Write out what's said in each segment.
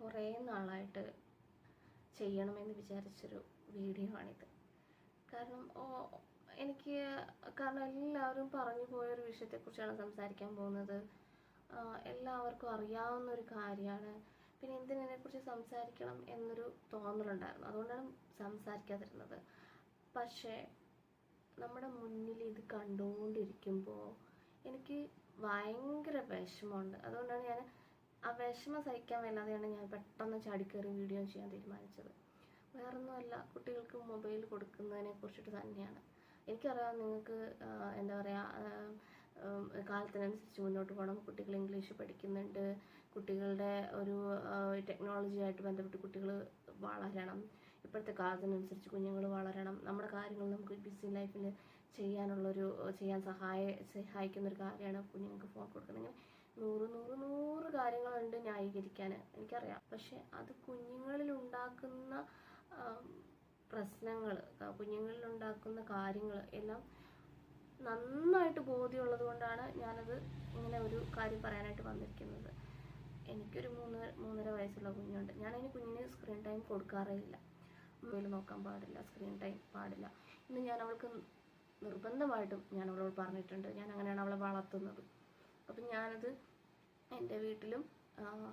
കുറേ നാളായിട്ട് ചെയ്യണമെന്ന് വിചാരിച്ചൊരു വീഡിയോ ആണിത്. കാരണം എനിക്ക് എല്ലാവരും പറഞ്ഞു പോയൊരു വിഷയത്തെക്കുറിച്ചാണ് സംസാരിക്കാൻ പോകുന്നത്. എല്ലാവർക്കും അറിയാവുന്ന ഒരു കാര്യമാണ്. പിന്നെ എന്തിനെക്കുറിച്ച് സംസാരിക്കണം എന്നൊരു തോന്നലുണ്ടായിരുന്നു, അതുകൊണ്ടാണ് സംസാരിക്കാതിരുന്നത്. പക്ഷേ നമ്മുടെ മുന്നിൽ ഇത് കണ്ടുകൊണ്ടിരിക്കുമ്പോൾ എനിക്ക് ഭയങ്കര വിഷമമുണ്ട്. അതുകൊണ്ടാണ് ഞാൻ ആ വിഷമം സഹിക്കാൻ വയ്യാതെയാണ് ഞാൻ പെട്ടെന്ന് ചാടിക്കയറി വീഡിയോ ചെയ്യാൻ തീരുമാനിച്ചത്. വേറൊന്നുമല്ല, കുട്ടികൾക്ക് മൊബൈൽ കൊടുക്കുന്നതിനെ കുറിച്ചിട്ട് തന്നെയാണ്. എനിക്കറിയാം നിങ്ങൾക്ക് എന്താ പറയുക, കാലത്തിനനുസരിച്ച് മുന്നോട്ട് പോകണം, കുട്ടികൾ ഇംഗ്ലീഷ് പഠിക്കുന്നുണ്ട്, കുട്ടികളുടെ ഒരു ടെക്നോളജിയായിട്ട് ബന്ധപ്പെട്ട് കുട്ടികൾ വളരണം, ഇപ്പോഴത്തെ കാലത്തിനനുസരിച്ച് കുഞ്ഞുങ്ങൾ വളരണം, നമ്മുടെ കാര്യങ്ങൾ നമുക്ക് ബിസി ലൈഫിൽ ചെയ്യാൻ സഹായിക്കുന്നൊരു കാര്യമാണ് കുഞ്ഞുങ്ങൾക്ക് ഫോൺ കൊടുക്കുന്നത്. ഇങ്ങനെ നൂറ് കാര്യങ്ങളുണ്ട് ന്യായീകരിക്കാൻ, എനിക്കറിയാം. പക്ഷെ അത് കുഞ്ഞുങ്ങളിലുണ്ടാക്കുന്ന പ്രശ്നങ്ങൾ, കുഞ്ഞുങ്ങളിലുണ്ടാക്കുന്ന കാര്യങ്ങൾ എല്ലാം നന്നായിട്ട് ബോധ്യമുള്ളത് കൊണ്ടാണ് ഞാനത് ഇങ്ങനെ ഒരു കാര്യം പറയാനായിട്ട് വന്നിരിക്കുന്നത്. എനിക്കൊരു 3.5 വയസ്സുള്ള കുഞ്ഞുണ്ട്. ഞാനതിന് കുഞ്ഞിന് സ്ക്രീൻ ടൈം കൊടുക്കാറേ ഇല്ല. മൊബൈൽ നോക്കാൻ പാടില്ല, സ്ക്രീൻ ടൈം പാടില്ല. ഇന്ന് ഞാൻ അവൾക്ക് നിർബന്ധമായിട്ടും ഞാൻ അവളോട് പറഞ്ഞിട്ടുണ്ട്. ഞാൻ അങ്ങനെയാണ് അവളെ വളർത്തുന്നത്. അപ്പം ഞാനത് എൻ്റെ വീട്ടിലും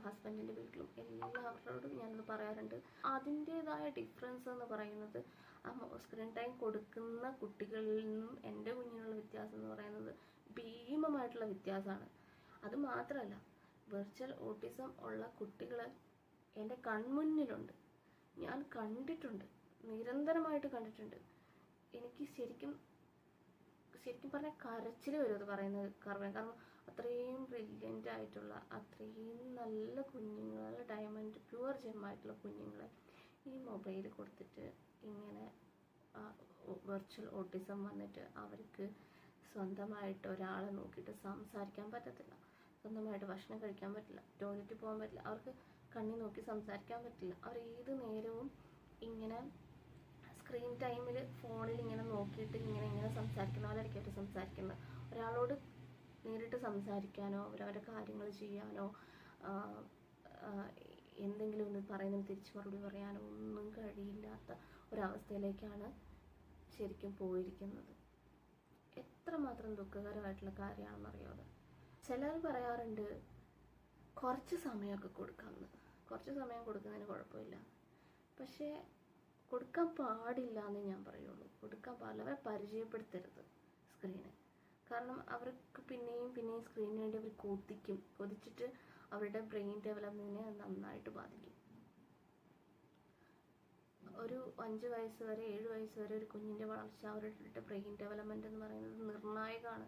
ഹസ്ബൻഡിൻ്റെ വീട്ടിലും എല്ലാവരോടും ഞാനത് പറയാറുണ്ട്. അതിൻ്റേതായ ഡിഫറൻസ് എന്ന് പറയുന്നത്, സ്ക്രീൻ ടൈം കൊടുക്കുന്ന കുട്ടികളിൽ നിന്നും എൻ്റെ കുഞ്ഞിനുള്ള വ്യത്യാസം എന്ന് പറയുന്നത് ഭീമമായിട്ടുള്ള വ്യത്യാസമാണ്. അത് മാത്രമല്ല, വെർച്വൽ ഓട്ടിസം ഉള്ള കുട്ടികൾ എൻ്റെ കൺമുന്നിലുണ്ട്. ഞാൻ കണ്ടിട്ടുണ്ട്, നിരന്തരമായിട്ട് കണ്ടിട്ടുണ്ട്. എനിക്ക് ശരിക്കും പറഞ്ഞാൽ കരച്ചിൽ വരും അത് പറയുന്നത്. കാരണം അത്രയും ബ്രില്യൻ്റ് ആയിട്ടുള്ള, അത്രയും നല്ല കുഞ്ഞുങ്ങൾ, ഡയമണ്ട് പ്യുവർ ജെമ്മായിട്ടുള്ള കുഞ്ഞുങ്ങളെ ഈ മൊബൈൽ കൊടുത്തിട്ട് ഇങ്ങനെ വെർച്വൽ ഓട്ടിസം വന്നിട്ട് അവർക്ക് സ്വന്തമായിട്ട് ഒരാളെ നോക്കിയിട്ട് സംസാരിക്കാൻ പറ്റത്തില്ല, സ്വന്തമായിട്ട് ഭക്ഷണം കഴിക്കാൻ പറ്റില്ല, ടോയ്ലറ്റിൽ പോകാൻ പറ്റില്ല, അവർക്ക് കണ്ണി നോക്കി സംസാരിക്കാൻ പറ്റില്ല. അവർ ഏത് നേരവും ഇങ്ങനെ സ്ക്രീൻ ടൈമിൽ ഫോണിൽ ഇങ്ങനെ നോക്കിയിട്ട് ഇങ്ങനെ സംസാരിക്കുന്ന പോലെയായിരിക്കും അവർ സംസാരിക്കുന്നത്. ഒരാളോട് നേരിട്ട് സംസാരിക്കാനോ അവരവരുടെ കാര്യങ്ങൾ ചെയ്യാനോ എന്തെങ്കിലും ഒന്ന് പറയുന്നതിന് തിരിച്ച് മറുപടി പറയാനോ ഒന്നും കഴിയില്ലാത്ത ഒരവസ്ഥയിലേക്കാണ് ശരിക്കും പോയിരിക്കുന്നത്. എത്രമാത്രം ദുഃഖകരമായിട്ടുള്ള കാര്യമാണെന്നറിയാതെ. ചിലർ പറയാറുണ്ട് കുറച്ച് സമയമൊക്കെ കൊടുക്കാമെന്ന്. കുറച്ച് സമയം കൊടുക്കുന്നതിന് കുഴപ്പമില്ല, പക്ഷേ കൊടുക്കാൻ പാടില്ല എന്നേ ഞാൻ പറയുള്ളൂ. കൊടുക്കാൻ പാടില്ല, അവരെ പരിചയപ്പെടുത്തരുത് സ്ക്രീന്. കാരണം അവർക്ക് പിന്നെയും സ്ക്രീനിന് വേണ്ടി അവർ കൊതിച്ചിട്ട് അവരുടെ ബ്രെയിൻ ഡെവലപ്മെൻറ്റിനെ നന്നായിട്ട് ബാധിക്കും. ഒരു 5 വയസ്സ് വരെ 7 വയസ്സ് വരെ ഒരു കുഞ്ഞിൻ്റെ വളർച്ച, അവരുടെ ബ്രെയിൻ ഡെവലപ്മെൻറ്റ് എന്ന് പറയുന്നത് നിർണായകമാണ്.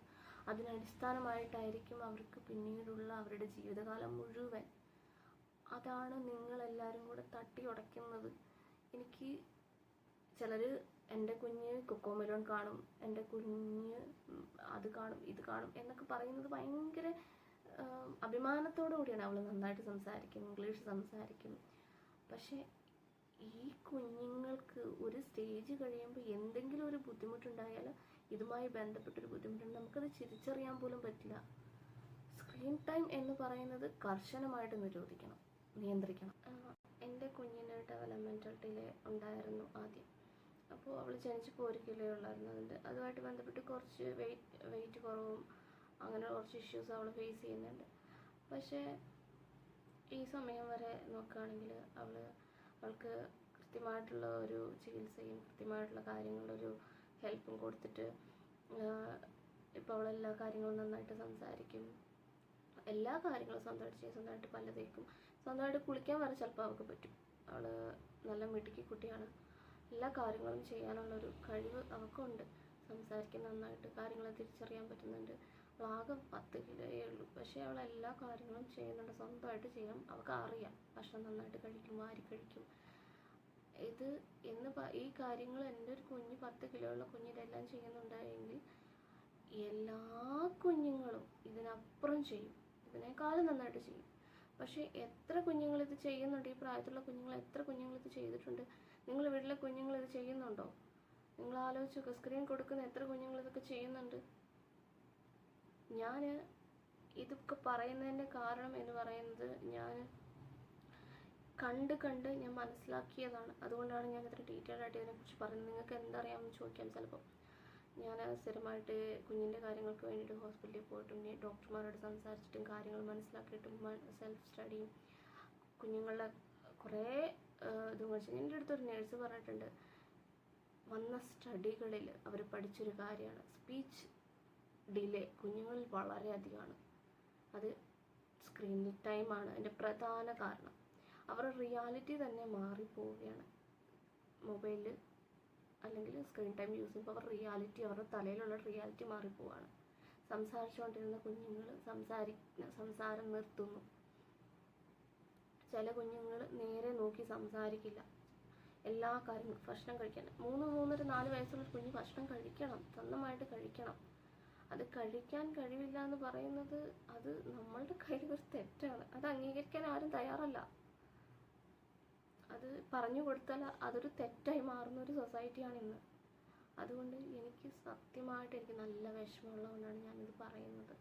അതിനടിസ്ഥാനമായിട്ടായിരിക്കും അവർക്ക് പിന്നീടുള്ള അവരുടെ ജീവിതകാലം മുഴുവൻ. അതാണ് നിങ്ങളെല്ലാവരും കൂടെ തട്ടി ഉടയ്ക്കുന്നത്. എനിക്ക് ചിലർ എൻ്റെ കുഞ്ഞ് കൊക്കോമെലോൺ കാണും, എൻ്റെ കുഞ്ഞ് അത് കാണും, ഇത് കാണും എന്നൊക്കെ പറയുന്നത് ഭയങ്കര അഭിമാനത്തോടു കൂടിയാണ്. അവൾ നന്നായിട്ട് സംസാരിക്കും, ഇംഗ്ലീഷ് സംസാരിക്കും. പക്ഷേ ഈ കുഞ്ഞുങ്ങൾക്ക് ഒരു സ്റ്റേജ് കഴിയുമ്പോൾ എന്തെങ്കിലും ഒരു ബുദ്ധിമുട്ടുണ്ടായാൽ, ഇതുമായി ബന്ധപ്പെട്ടൊരു ബുദ്ധിമുട്ടുണ്ടെങ്കിൽ നമുക്കത് തിരിച്ചറിയാൻ പോലും പറ്റില്ല. സ്ക്രീൻ ടൈം എന്ന് പറയുന്നത് കർശനമായിട്ട് നിയന്ത്രിക്കണം. എൻ്റെ കുഞ്ഞിന് ഡെവലപ്മെൻറ്റൽ ഡിലേ ഉണ്ടായിരുന്നു ആദ്യം. അപ്പോൾ അവൾ ജനിച്ചപ്പോൾ 1 കിലോ ഉള്ളായിരുന്നു. അതുമായിട്ട് ബന്ധപ്പെട്ട് കുറച്ച് വെയിറ്റ് കുറവും അങ്ങനെ കുറച്ച് ഇഷ്യൂസ് അവൾ ഫേസ് ചെയ്യുന്നുണ്ട്. പക്ഷേ ഈ സമയം വരെ നോക്കുകയാണെങ്കിൽ അവൾക്ക് കൃത്യമായിട്ടുള്ള ഒരു ചികിത്സയും കൃത്യമായിട്ടുള്ള കാര്യങ്ങളൊരു ഹെൽപ്പും കൊടുത്തിട്ട് ഇപ്പോൾ അവളെല്ലാ കാര്യങ്ങളും നന്നായിട്ട് സംസാരിക്കും, എല്ലാ കാര്യങ്ങളും സ്വന്തമായിട്ട് ചെയ്യും, സ്വന്തമായിട്ട് പല്ല് തേക്കും, സ്വന്തമായിട്ട് കുളിക്കാൻ വരെ ചിലപ്പോൾ അവൾക്ക് പറ്റും. അവൾ നല്ല മിടുക്കി കുട്ടിയാണ്. എല്ലാ കാര്യങ്ങളും ചെയ്യാനുള്ളൊരു കഴിവ് അവൾക്കുണ്ട്. സംസാരിക്കാൻ നന്നായിട്ട്, കാര്യങ്ങളെ തിരിച്ചറിയാൻ പറ്റുന്നുണ്ട്. ആകെ 10 കിലോയേ ഉള്ളൂ, പക്ഷേ അവൾ എല്ലാ കാര്യങ്ങളും ചെയ്യുന്നുണ്ട്, സ്വന്തമായിട്ട് ചെയ്യണം. അവൾക്ക് അറിയാം, ഭക്ഷണം നന്നായിട്ട് കഴിക്കും, വാരി കഴിക്കും. ഈ കാര്യങ്ങൾ എൻ്റെ ഒരു കുഞ്ഞ് 10 കിലോ ഉള്ള കുഞ്ഞ് ഇതെല്ലാം ചെയ്യുന്നുണ്ടായെങ്കിൽ എല്ലാ കുഞ്ഞുങ്ങളും ഇതിനപ്പുറം ചെയ്യും, ഇതിനേക്കാളും നന്നായിട്ട് ചെയ്യും. പക്ഷേ എത്ര കുഞ്ഞുങ്ങൾ ഇത് ചെയ്യുന്നുണ്ട്? ഈ പ്രായത്തിലുള്ള കുഞ്ഞുങ്ങൾ എത്ര കുഞ്ഞുങ്ങൾ ഇത് ചെയ്തിട്ടുണ്ട്? നിങ്ങൾ വീട്ടിലെ കുഞ്ഞുങ്ങൾ ഇത് ചെയ്യുന്നുണ്ടോ? നിങ്ങൾ ആലോചിച്ചൊക്കെ, സ്ക്രീൻ കൊടുക്കുന്ന എത്ര കുഞ്ഞുങ്ങൾ ഇതൊക്കെ ചെയ്യുന്നുണ്ട്? ഞാൻ ഇതൊക്കെ പറയുന്നതിൻ്റെ കാരണം എന്ന് പറയുന്നത്, ഞാൻ കണ്ട് ഞാൻ മനസ്സിലാക്കിയതാണ്. അതുകൊണ്ടാണ് ഞാൻ ഇത്ര ഡീറ്റെയിൽ ആയിട്ട് ഇതിനെക്കുറിച്ച് പറയുന്നത്. നിങ്ങൾക്ക് എന്തറിയാമെന്ന് ചോദിക്കാം ചിലപ്പോൾ. ഞാൻ സ്ഥിരമായിട്ട് കുഞ്ഞിൻ്റെ കാര്യങ്ങൾക്ക് വേണ്ടിയിട്ട് ഹോസ്പിറ്റലിൽ പോയിട്ടും ഡോക്ടർമാരോട് സംസാരിച്ചിട്ടും കാര്യങ്ങൾ മനസ്സിലാക്കിയിട്ടും സെൽഫ് സ്റ്റഡിയും കുഞ്ഞുങ്ങളുടെ കുറേ ഇതും വെച്ച് എൻ്റെ അടുത്തൊരു നേഴ്സ് പറഞ്ഞിട്ടുണ്ട്, വന്ന സ്റ്റഡികളിൽ അവർ പഠിച്ചൊരു കാര്യമാണ്, സ്പീച്ച് ഡിലേ കുഞ്ഞുങ്ങളിൽ വളരെയധികമാണ്. അത് സ്ക്രീൻ ടൈമാണ് അതിൻ്റെ പ്രധാന കാരണം. അവരുടെ റിയാലിറ്റി തന്നെ മാറിപ്പോവുകയാണ്. മൊബൈലിൽ അല്ലെങ്കിൽ സ്ക്രീൻ ടൈം യൂസ് ചെയ്യുമ്പോൾ അവരുടെ റിയാലിറ്റി, അവരുടെ തലയിലുള്ള റിയാലിറ്റി മാറിപ്പോവാണ്. സംസാരിച്ചുകൊണ്ടിരുന്ന കുഞ്ഞുങ്ങൾ സംസാരം നിർത്തുന്നു. ചില കുഞ്ഞുങ്ങൾ നേരെ നോക്കി സംസാരിക്കില്ല. എല്ലാ കാര്യങ്ങളും ഭക്ഷണം കഴിക്കാൻ 3, 3.5, 4 വയസ്സുള്ള കുഞ്ഞ് ഭക്ഷണം കഴിക്കണം, സ്വന്തമായിട്ട് കഴിക്കണം. അത് കഴിക്കാൻ കഴിവില്ല എന്ന് പറയുന്നത് അത് നമ്മളുടെ കയ്യിലൊരു തെറ്റാണ്. അത് അംഗീകരിക്കാൻ ആരും തയ്യാറല്ല. അത് പറഞ്ഞു കൊടുത്താൽ അതൊരു തെറ്റായി മാറുന്ന ഒരു സൊസൈറ്റിയാണ് ഇന്ന്. അതുകൊണ്ട് എനിക്ക് സത്യമായിട്ട് എനിക്ക് നല്ല വിഷമമുള്ളതുകൊണ്ടാണ് ഞാനിത് പറയുന്നത്.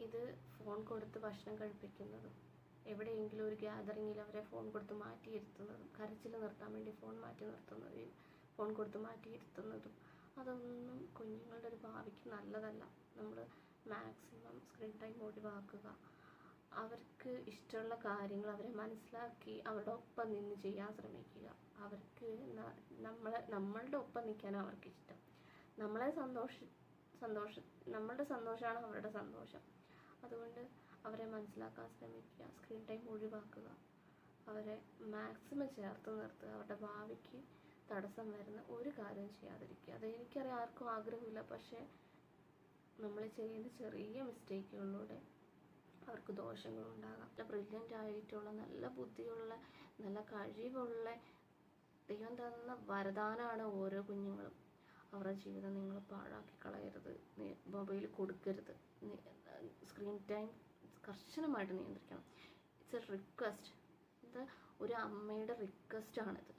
ഇത് ഫോൺ കൊടുത്ത് ഭക്ഷണം കഴിപ്പിക്കുന്നതും എവിടെയെങ്കിലും ഒരു ഗ്യാതറിങ്ങിൽ അവരെ ഫോൺ കൊടുത്ത് മാറ്റിയിരുത്തുന്നതും കരച്ചിൽ നിർത്താൻ വേണ്ടി ഫോൺ കൊടുത്ത് മാറ്റിയിരുത്തുന്നതും അതൊന്നും കുഞ്ഞുങ്ങളുടെ ഒരു ഭാവിക്ക് നല്ലതല്ല. നമ്മൾ മാക്സിമം സ്ക്രീൻ ടൈം ഒഴിവാക്കുക. അവർക്ക് ഇഷ്ടമുള്ള കാര്യങ്ങൾ അവരെ മനസ്സിലാക്കി അവരുടെ ഒപ്പം നിന്ന് ചെയ്യാൻ ശ്രമിക്കുക. അവർക്ക് നമ്മളുടെ ഒപ്പം നിൽക്കാനാണ് അവർക്കിഷ്ടം. നമ്മളുടെ സന്തോഷമാണ് അവരുടെ സന്തോഷം. അതുകൊണ്ട് അവരെ മനസ്സിലാക്കാൻ ശ്രമിക്കുക, സ്ക്രീൻ ടൈം ഒഴിവാക്കുക, അവരെ മാക്സിമം ചേർത്ത് നിർത്തുക. അവരുടെ ഭാവിക്ക് തടസ്സം വരുന്ന ഒരു കാര്യം ചെയ്യാതിരിക്കുക. അത് എനിക്കറിയാം ആർക്കും ആഗ്രഹമില്ല, പക്ഷേ നമ്മൾ ചെയ്യുന്ന ചെറിയ മിസ്റ്റേക്കുകളിലൂടെ അവർക്ക് ദോഷങ്ങളുണ്ടാകാം. നല്ല ബ്രില്യൻ്റ് ആയിട്ടുള്ള, നല്ല ബുദ്ധിയുള്ള, നല്ല കഴിവുള്ള, ദൈവം തന്ന വരദാനമാണ് ഓരോ കുഞ്ഞുങ്ങളും. അവരുടെ ജീവിതം നിങ്ങൾ പാഴാക്കി കളയരുത്. മൊബൈൽ കൊടുക്കരുത്. സ്ക്രീൻ ടൈം കർശനമായിട്ട് നിയന്ത്രിക്കണം. It's A request. ഇത് ഒരു അമ്മയുടെ റിക്വസ്റ്റാണിത്.